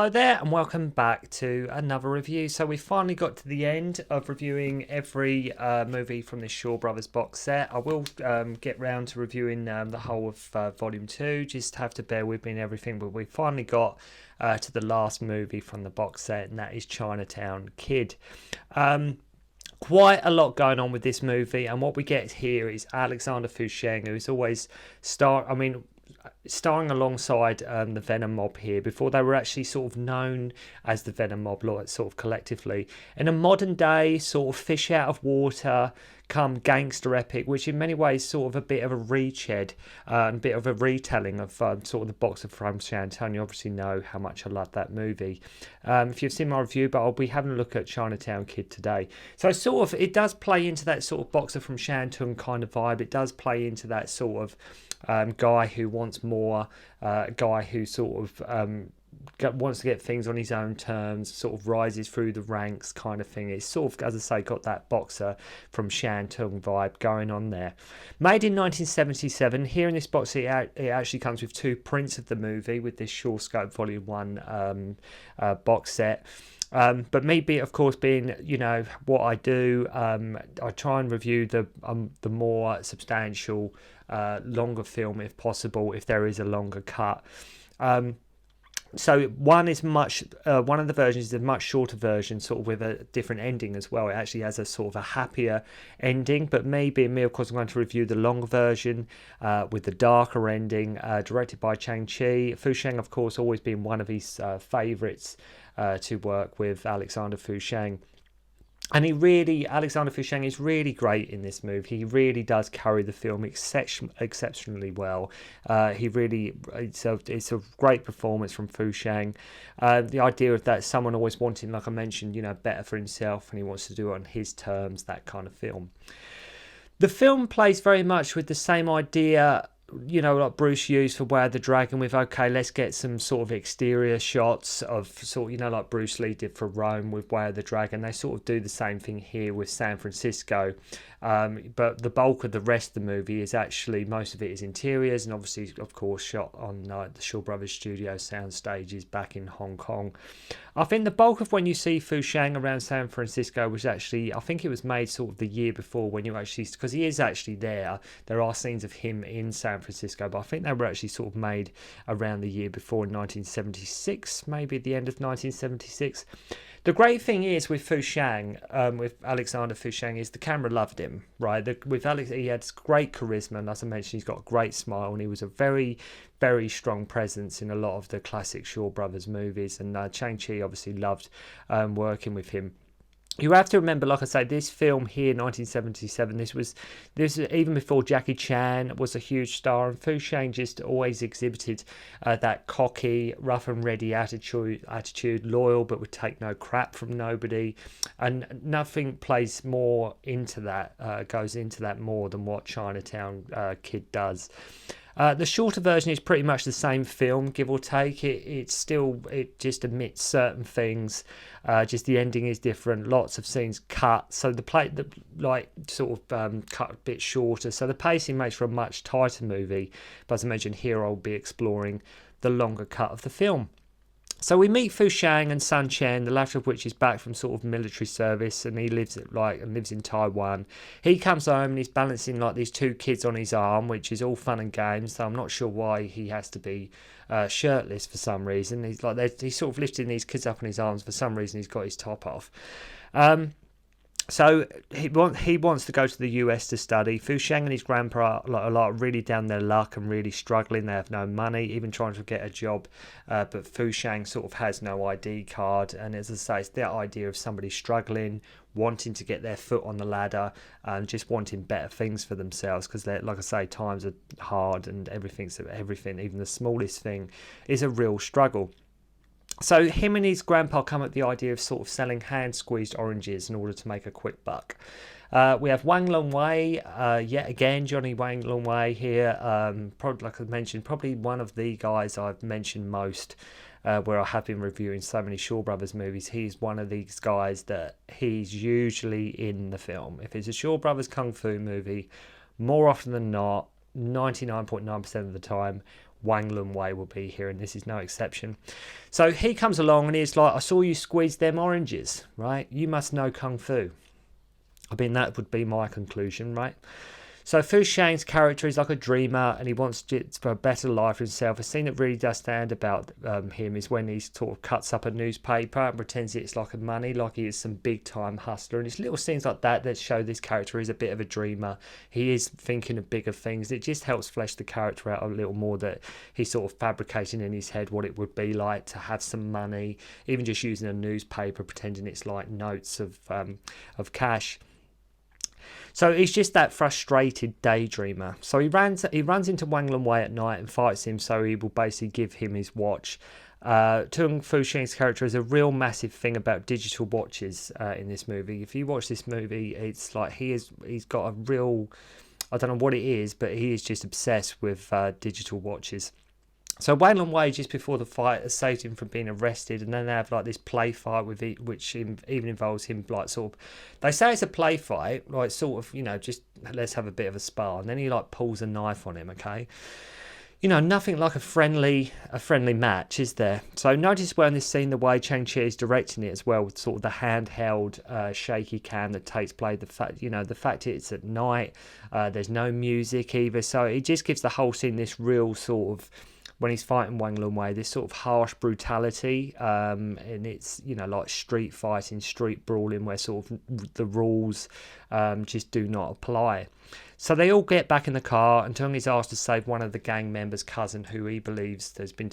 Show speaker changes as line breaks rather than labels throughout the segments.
Hello there and welcome back to another review. So we finally got to the end of reviewing every movie from this Shaw Brothers box set. I will get round to reviewing the whole of Volume 2, just have to bear with me and everything, but we finally got to the last movie from the box set, and that is Chinatown Kid. Quite a lot going on with this movie, and what we get here is Alexander Sheng, who's always starring alongside the Venom mob here, before they were actually sort of known as the Venom mob, sort of collectively. In a modern day sort of fish out of water come gangster epic, which in many ways sort of a bit of a retread and a bit of a retelling of sort of the box of from Chinatown. You obviously know how much I love that movie. If you've seen my review, but I'll be having a look at Chinatown Kid today. So sort of it does play into that sort of boxer from Shantung kind of vibe. It does play into that sort of guy who wants more, guy who sort of wants to get things on his own terms, sort of rises through the ranks kind of thing. It's sort of, as I say, got that boxer from Shantung vibe going on there. Made in 1977. Here in this box it actually comes with two prints of the movie with this Shaw Scope Volume 1 box set. But me, of course, being, you know, what I do, I try and review the more substantial, longer film if possible, if there is a longer cut. So one is one of the versions is a much shorter version, sort of with a different ending as well. It actually has a sort of a happier ending, but me, of course, I'm going to review the longer version with the darker ending, directed by Chang. Sheng, of course, always been one of his favourites to work with, Alexander Sheng. And Alexander Sheng is really great in this movie. He really does carry the film exceptionally well. It's a great performance from Sheng. The idea of that someone always wanting, like I mentioned, you know, better for himself, and he wants to do it on his terms, that kind of film. The film plays very much with the same idea, you know, like Bruce used for Where the Dragon, with, okay, let's get some sort of exterior shots of sort of, you know, like Bruce Lee did for Rome with Where the Dragon. They sort of do the same thing here with San Francisco. But the bulk of the rest of the movie is actually, most of it is interiors, and obviously, of course, shot on the Shaw Brothers Studio sound stages back in Hong Kong. I think the bulk of when you see Sheng around San Francisco was actually, I think it was made sort of the year before, when you actually, because he is actually there. There are scenes of him in San Francisco, but I think they were actually sort of made around the year before, in 1976, maybe at the end of 1976. The great thing is with Sheng, with Alexander Sheng, is the camera loved him, right? With Alex, he had great charisma, and as I mentioned, he's got a great smile, and he was a very, very strong presence in a lot of the classic Shaw Brothers movies, and Chang obviously loved working with him. You have to remember, like I say, this film here, 1977, this was even before Jackie Chan was a huge star, and Sheng just always exhibited that cocky, rough and ready attitude, loyal but would take no crap from nobody, and nothing plays more into that, goes into that more than what Chinatown Kid does. The shorter version is pretty much the same film, give or take. It just omits certain things. Just the ending is different. Lots of scenes cut, so cut a bit shorter. So the pacing makes for a much tighter movie. But as I mentioned, here I'll be exploring the longer cut of the film. So we meet Sheng and son Chien, the latter of which is back from sort of military service, and he lives in Taiwan. He comes home and he's balancing like these two kids on his arm, which is all fun and games. So I'm not sure why he has to be shirtless for some reason. He's sort of lifting these kids up on his arms. For some reason, he's got his top off. So he wants to go to the US to study. Sheng and his grandpa are really down their luck and really struggling. They have no money, even trying to get a job. But Sheng sort of has no ID card. And as I say, it's that idea of somebody struggling, wanting to get their foot on the ladder, and just wanting better things for themselves. Because, like I say, times are hard, and everything, even the smallest thing, is a real struggle. So him and his grandpa come up with the idea of sort of selling hand-squeezed oranges in order to make a quick buck. We have Lung-wei, yet again, Johnny Lung-wei here. Probably, like I mentioned, probably one of the guys I've mentioned most, where I have been reviewing so many Shaw Brothers movies. He's one of these guys that he's usually in the film. If it's a Shaw Brothers Kung Fu movie, more often than not, 99.9% of the time, Wang Lung-wei will be here, and this is no exception. So he comes along and he's like, I saw you squeeze them oranges, right? You must know Kung Fu. I mean, that would be my conclusion, right? So Fu Shang's character is like a dreamer, and he wants for a better life for himself. A scene that really does stand about him is when he sort of cuts up a newspaper and pretends it's like a money, like he is some big time hustler. And it's little scenes like that that show this character is a bit of a dreamer. He is thinking of bigger things. It just helps flesh the character out a little more, that he's sort of fabricating in his head what it would be like to have some money, even just using a newspaper, pretending it's like notes of cash. So he's just that frustrated daydreamer. So he runs into Wang Lung-wei at night and fights him, so he will basically give him his watch. Tung Fu Sheng's character is a real massive thing about digital watches in this movie. If you watch this movie, it's like he's got a real, I don't know what it is, but he is just obsessed with digital watches. So Wang Lung-wei, just before the fight, has saved him from being arrested, and then they have like this play fight with it, which even involves him like sort of. They say it's a play fight, like sort of, just let's have a bit of a spar, and then he like pulls a knife on him. Okay, nothing like a friendly match, is there? So notice well in this scene the way Chang is directing it as well, with sort of the handheld shaky cam that takes place. The fact it's at night, there's no music either, so it just gives the whole scene this real sort of, when he's fighting Wang Lung-wei, this sort of harsh brutality, and it's like street fighting, street brawling, where sort of the rules just do not apply. So they all get back in the car, and Tung is asked to save one of the gang members' cousin, who he believes has been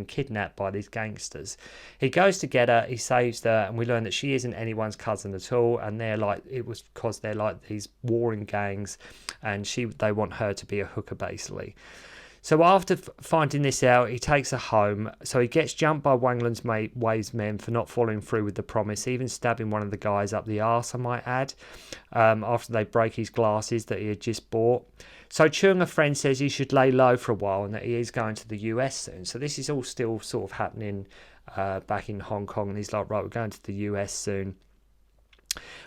kidnapped by these gangsters. He goes to get her, he saves her, and we learn that she isn't anyone's cousin at all, and it was because they're like these warring gangs, and they want her to be a hooker basically. So after finding this out, he takes her home. So he gets jumped by Wang Lung-wei's men for not following through with the promise, even stabbing one of the guys up the arse, I might add, after they break his glasses that he had just bought. So Chung, a friend, says he should lay low for a while and that he is going to the US soon. So this is all still sort of happening back in Hong Kong, and he's like, right, we're going to the US soon.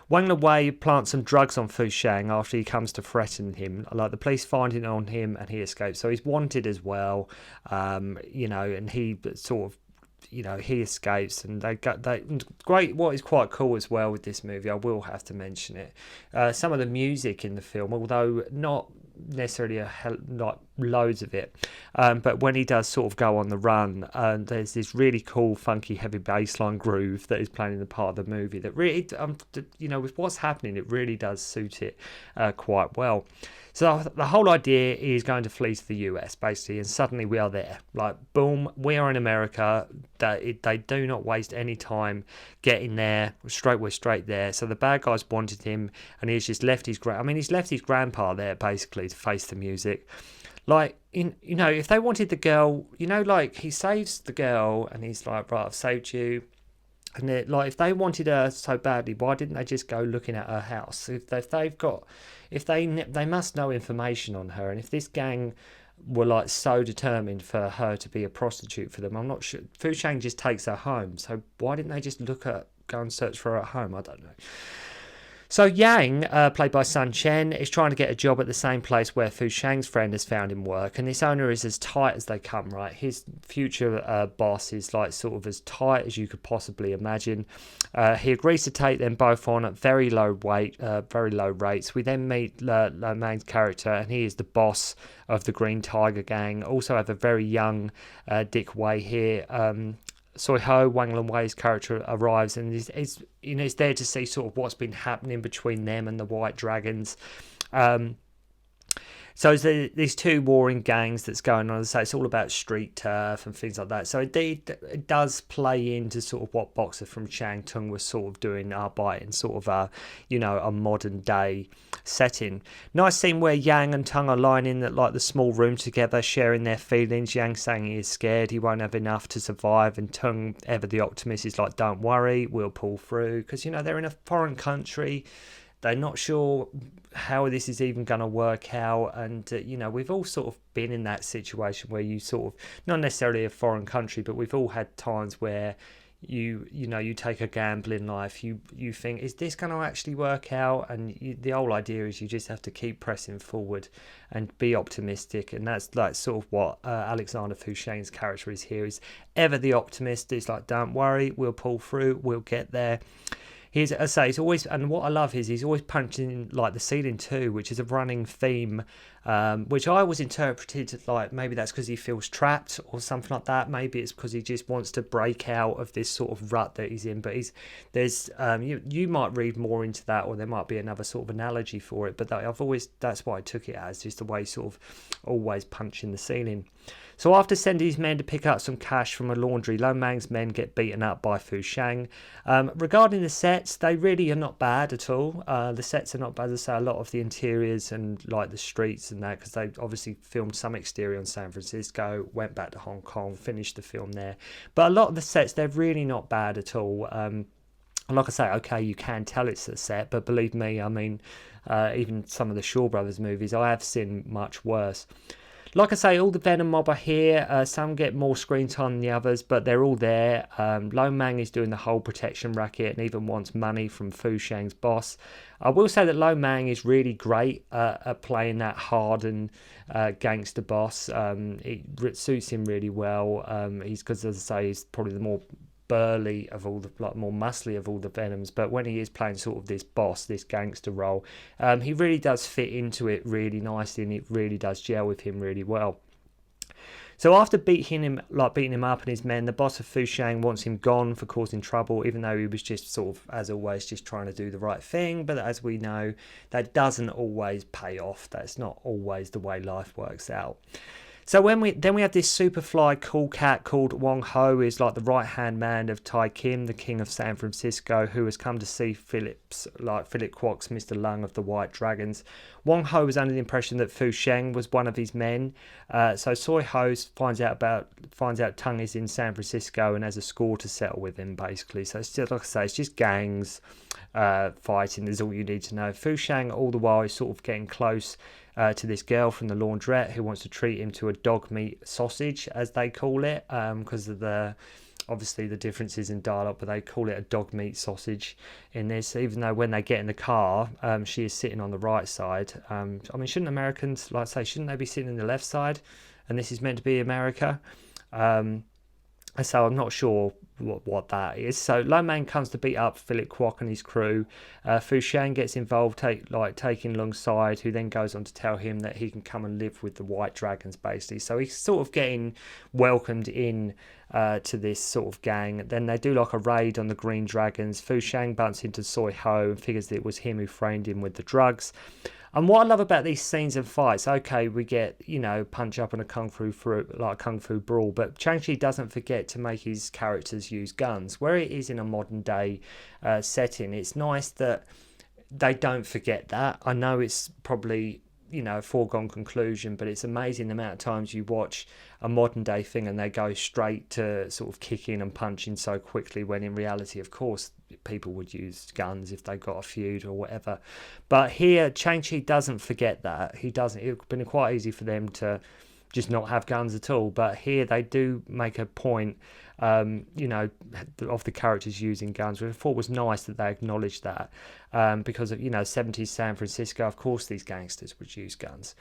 Wang Lung-wei plants some drugs on Fu Sheng after he comes to threaten him. Like the police find it on him and he escapes. So he's wanted as well, and he sort of, he escapes, and great. What is quite cool as well with this movie, I will have to mention it. Some of the music in the film, although not necessarily like loads of it, but when he does sort of go on the run, there's this really cool funky heavy bassline groove that is playing in the part of the movie that really with what's happening, it really does suit it quite well. So the whole idea is going to flee to the US basically, and suddenly we are there, like boom, we are in America. They do not waste any time getting there. We're straight there. So the bad guys wanted him, and he's just left his grandpa there basically to face the music. Like, if they wanted the girl, like he saves the girl and he's like, right, I've saved you. And like, if they wanted her so badly, why didn't they just go looking at her house? If they must know information on her, and if this gang were like so determined for her to be a prostitute for them, I'm not sure. Fu Sheng just takes her home, so why didn't they just go and search for her at home? I don't know. So Yang, played by Chien, is trying to get a job at the same place where Fu Sheng's friend has found him work, and this owner is as tight as they come, right? His future boss is like sort of as tight as you could possibly imagine. He agrees to take them both on at very low rates. We then meet Meng's character, and he is the boss of the Green Tiger Gang. Also have a very young Dick Wei here. Soi Ho, Wang Lung-wei's character, arrives and is there to see sort of what's been happening between them and the White Dragons. So there's these two warring gangs that's going on. So it's all about street turf and things like that. So it does play into sort of what Boxer from Chang Tung was sort of doing, albeit in sort of a modern day setting. Nice scene where Yang and Tung are lying in the small room together, sharing their feelings. Yang saying he is scared, he won't have enough to survive, and Tung, ever the optimist, is like, don't worry, we'll pull through, because they're in a foreign country. They're not sure how this is even going to work out. And, we've all sort of been in that situation where you sort of, not necessarily a foreign country, but we've all had times where, you take a gamble in life. You think, is this going to actually work out? And the whole idea is you just have to keep pressing forward and be optimistic. And that's like sort of what Alexander Fusheng's character is here. Is ever the optimist. It's like, don't worry, we'll pull through, we'll get there. He's, as I say, he's always, and what I love is he's always punching like the ceiling too, which is a running theme, which I always interpreted like maybe that's because he feels trapped or something like that. Maybe it's because he just wants to break out of this sort of rut that he's in. But you might read more into that, or there might be another sort of analogy for it. But that's what I took it as, just the way sort of always punching the ceiling. So after sending his men to pick up some cash from a laundry, Lung-wei's men get beaten up by Fusheng. Regarding the sets, they really are not bad at all. The sets are not bad. As I say, a lot of the interiors and like the streets and that, because they obviously filmed some exterior in San Francisco, went back to Hong Kong, finished the film there. But a lot of the sets, they're really not bad at all. And like I say, okay, you can tell it's a set, but believe me, I mean, even some of the Shaw Brothers movies, I have seen much worse. Like I say, all the Venom mob are here. Some get more screen time than the others, but they're all there. Meng is doing the whole protection racket and even wants money from Fusheng's boss. I will say that Meng is really great at playing that hardened gangster boss. It suits him really well. Because, as I say, he's probably the more burly of all the, like, more muscly of all the Venoms, but when he is playing sort of this boss, this gangster role, he really does fit into it really nicely, and it really does gel with him really well. So after beating him up and his men, the boss of Fusheng wants him gone for causing trouble, even though he was just sort of, as always, just trying to do the right thing. But as we know, that doesn't always pay off. That's not always the way life works out. So we have this superfly cool cat called Wang Ho, who is like the right-hand man of Tai Kim, the king of San Francisco, who has come to see Philip Kwok's Mr. Lung of the White Dragons. Wang Ho was under the impression that Fu Sheng was one of his men. So Soy Ho finds out Tung is in San Francisco and has a score to settle with him, basically. So it's just, like I say, it's just gangs fighting. There's all you need to know. Fu Sheng, all the while, is sort of getting close to this girl from the laundrette who wants to treat him to a dog meat sausage, as they call it, because of obviously the differences in dialogue, but they call it a dog meat sausage in this, even though when they get in the car, she is sitting on the right side. I mean, shouldn't Americans, like I say, shouldn't they be sitting in the left side? And this is meant to be America. So I'm not sure what that is. So Meng comes to beat up Philip Kwok and his crew. Fu Sheng gets involved, taking Lung's side, who then goes on to tell him that he can come and live with the White Dragons, basically. So he's sort of getting welcomed in to this sort of gang. Then they do like a raid on the Green Dragons. Fu Sheng bumps into Soy Ho and figures that it was him who framed him with the drugs. And what I love about these scenes and fights, okay, we get, punch up on a kung fu brawl, but Chang-Chi doesn't forget to make his characters use guns. Where it is in a modern day setting, it's nice that they don't forget that. I know it's probably, a foregone conclusion, but it's amazing the amount of times you watch a modern day thing and they go straight to sort of kicking and punching so quickly, when in reality, of course, people would use guns if they got a feud or whatever. But here, Chang-Chi doesn't forget that. He doesn't. It would have been quite easy for them to just not have guns at all. But here they do make a point, of the characters using guns, which I thought was nice that they acknowledged that. Because of, 70s San Francisco, of course these gangsters would use guns.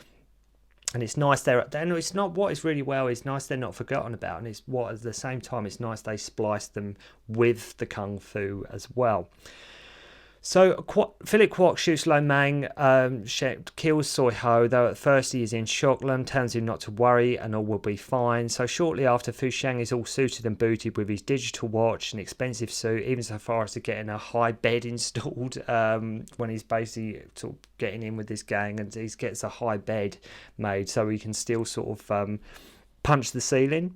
And it's nice it's not what is really well, it's nice they're not forgotten about, and it's what at the same time it's nice they spliced them with the kung fu as well. So Philip Kwok shoots Meng, kills Soy Ho, though at first he is in shock. Lung tells him not to worry and all will be fine. So shortly after, Fu Sheng is all suited and booted with his digital watch, an expensive suit, even so far as to getting a high bed installed when he's basically sort of getting in with this gang, and he gets a high bed made so he can still sort of punch the ceiling.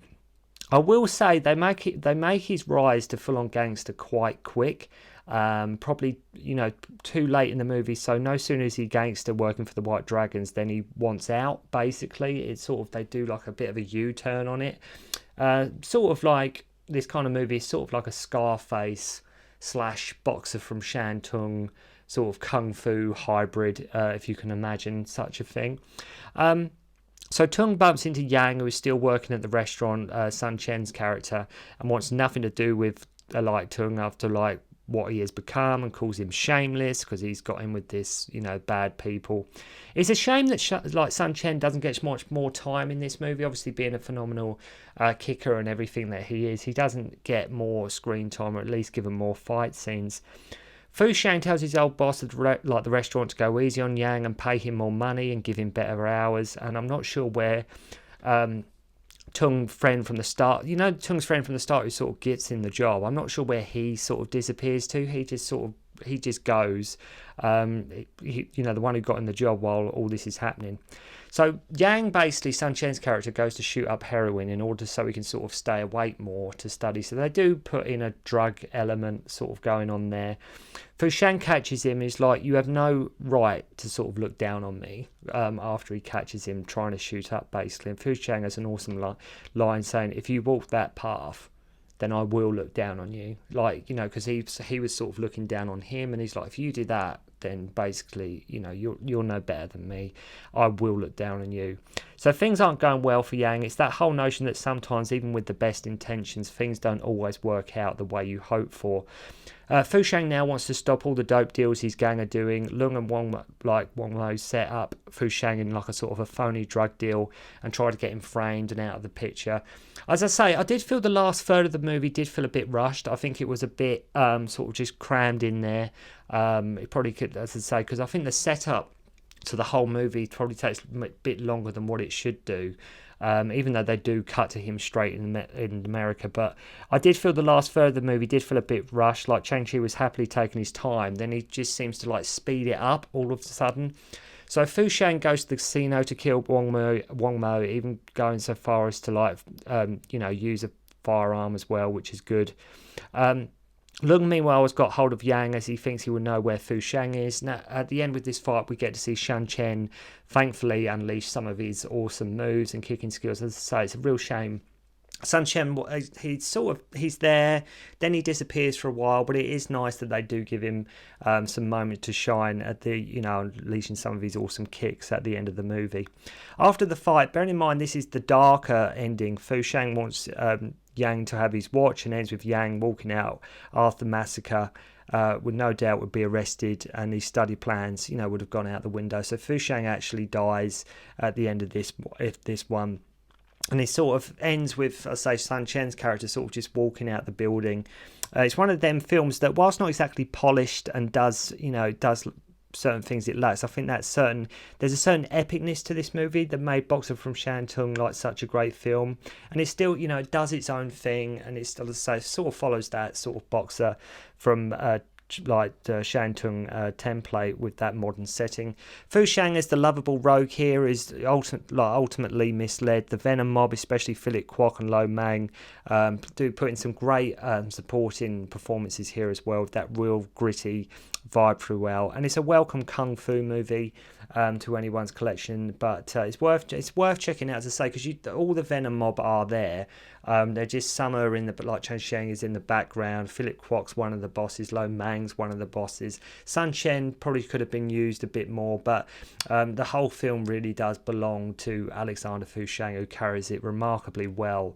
I will say they make his rise to full-on gangster quite quick. Probably too late in the movie, so no sooner is he gangster working for the White Dragons than he wants out. Basically, it's sort of, they do like a bit of a U-turn on it, sort of like this kind of movie is sort of like a Scarface / Boxer from Shantung sort of kung fu hybrid, if you can imagine such a thing. So Tung bumps into Yang, who is still working at the restaurant, Sun Chen's character, and wants nothing to do with like Tung after like what he has become, and calls him shameless because he's got in with this, you know, bad people. It's a shame that like Sun Chien doesn't get much more time in this movie. Obviously, being a phenomenal kicker and everything that he is, he doesn't get more screen time, or at least given more fight scenes. Fu Shang tells his old boss at the restaurant to go easy on Yang and pay him more money and give him better hours. And I'm not sure where Tung's friend from the start, you know, Tung's friend from the start who sort of gets in the job, I'm not sure where he sort of disappears to. He just goes, you know, the one who got in the job while all this is happening. So Yang, basically Sun Chien's character, goes to shoot up heroin in order so he can sort of stay awake more to study. So they do put in a drug element sort of going on there. Fu Shang catches him. He's like, you have no right to sort of look down on me, after he catches him trying to shoot up, basically. And Fu Shang has an awesome line saying, if you walk that path, then I will look down on you. Like, you know, because he was sort of looking down on him, and he's like, if you do that, then basically, you know, you're no better than me. I will look down on you. So things aren't going well for Yang. It's that whole notion that sometimes, even with the best intentions, things don't always work out the way you hope for. Fu Shang now wants to stop all the dope deals his gang are doing. Lung and Wang set up Fu Shang in like a sort of a phony drug deal and try to get him framed and out of the picture. As I say, I did feel the last third of the movie did feel a bit rushed. I think it was a bit sort of just crammed in there. It probably could, as I say, because I think the setup to the whole movie probably takes a bit longer than what it should do. Even though they do cut to him straight in America. But I did feel the last third of the movie did feel a bit rushed. Like Chang-Chi was happily taking his time. Then he just seems to like speed it up all of a sudden. So Fu Shang goes to the casino to kill Wang Mo, even going so far as to like, you know, use a firearm as well, which is good. Lung, meanwhile, has got hold of Yang as he thinks he will know where Fu Shang is. Now, at the end with this fight, we get to see Sun Chien thankfully unleash some of his awesome moves and kicking skills. As I say, it's a real shame. Sun Chien, he's there, then he disappears for a while, but it is nice that they do give him some moment to shine at the, you know, unleashing some of his awesome kicks at the end of the movie. After the fight, bearing in mind this is the darker ending, Fu Shang wants Yang to have his watch, and ends with Yang walking out after the massacre. Would no doubt would be arrested, and his study plans, you know, would have gone out the window. So Fu Shang actually dies at the end of this one. And it sort of ends with, I say, Sun Chien's character sort of just walking out the building. It's one of them films that, whilst not exactly polished and does certain things it lacks, I think there's a certain epicness to this movie that made Boxer from Shantung like such a great film. And it still, you know, it does its own thing, and it still, as I say, sort of follows that sort of Boxer from like the Shantung template with that modern setting. Fu Shang as the lovable rogue here is ultimately misled. The Venom mob, especially Philip Kwok and Meng, do put in some great supporting performances here as well, with that real gritty vibe throughout. And it's a welcome kung fu movie to anyone's collection, but it's worth checking out, as I say, because all the Venom mob are there. They're just, some are in the, like Sheng is in the background, Philip Kwok's one of the bosses, Meng's one of the bosses. Sun Chien probably could have been used a bit more, but the whole film really does belong to Alexander Fu Shang, who carries it remarkably well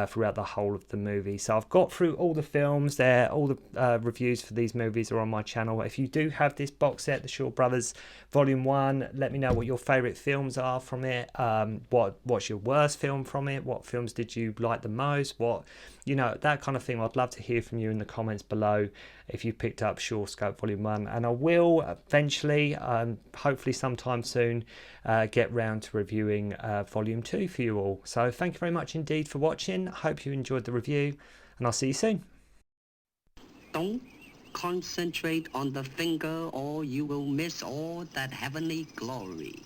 throughout the whole of the movie. So I've got through all the films there, all the reviews for these movies are on my channel. If you do have this box set, the Shaw Brothers Volume 1, let me know what your favourite films are from it. What's your worst film from it? What films did you like the most? What, you know, that kind of thing. I'd love to hear from you in the comments below if you picked up Shaw Scope Volume 1. And I will eventually, hopefully sometime soon, get round to reviewing Volume 2 for you all. So thank you very much indeed for watching. I hope you enjoyed the review, and I'll see you soon.
Don't concentrate on the finger, or you will miss all that heavenly glory.